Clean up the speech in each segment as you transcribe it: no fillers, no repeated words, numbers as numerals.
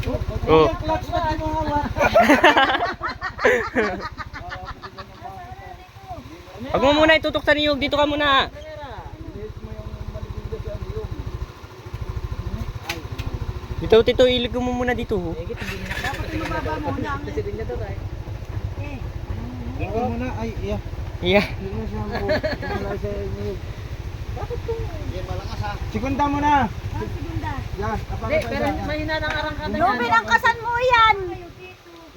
Oh. Clutch na di mo hawak. Huwag mo muna itutok sa niyog. Dito ka muna. Dito, Tito, ilig mo muna dito. Ikaw muna, ay, iya. Yeah. Hindi mo siya mo. Malay sa niyog. Bakit kung... malakas ha. Segunda mo na. Segunda. Yan, Hindi, pero mahina ng arangkada. Lubin ang kasan mo yan.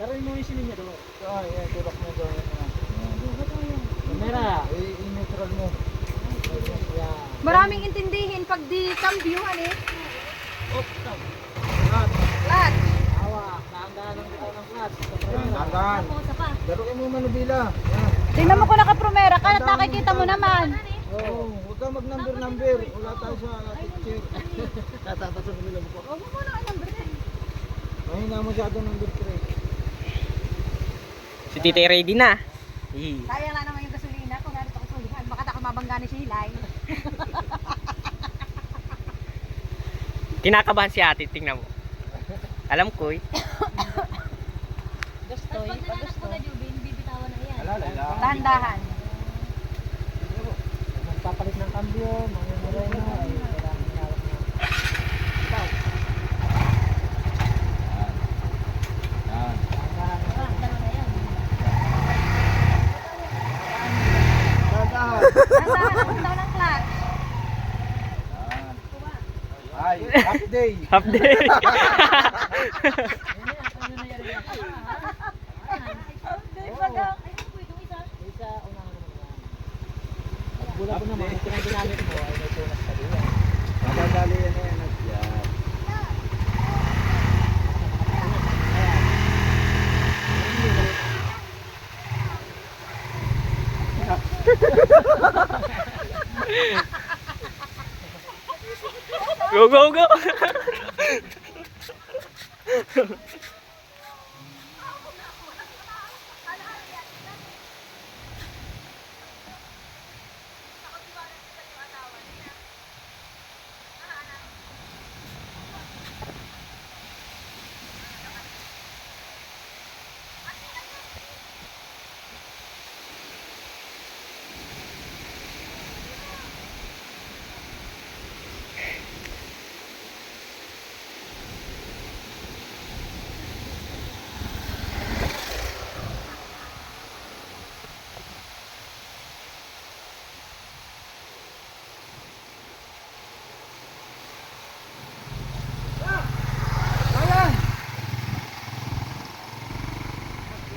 Laruin mo yung silinya doon. Ay, ay, tulak mo doon. Kamera. I-neutral mo. Yan. Maraming intindihin pag di cambio, hani. Yan. Lat. Hawak. Dahan-dahan ng bitaw ng clutch. Dagan. Laruin mo manubila. Yan. Tingnan mo kung nakapromera ka at nakikita mo naman. Oo, huwag kang mag-number. Wala tayo sa check. Tatatasan mo nila mo. Huwag mo muna ang number 10. Mahina masyado number 3. Si Tita ready na. Sayang na naman yung gasolina kung ganito kasulihan. Baka ako mabangga ni Silay. Kinakabahan si ate, tingnan mo. Alam ko eh. Gustoy. Alala lang. Dahan-dahan. Magpapalit ng kambyo, mamumuray mo. Ay, kailangan hawak na. Yan. Dagan. Dahan-dahan ang daw ng clutch. Ay, half day. Half day. Isa, unahan naman yan. Pag bulag mo naman, kung ginamit mo, ay may tunas pa din yan. Madadali yan na yan. Yan. Go, go, go.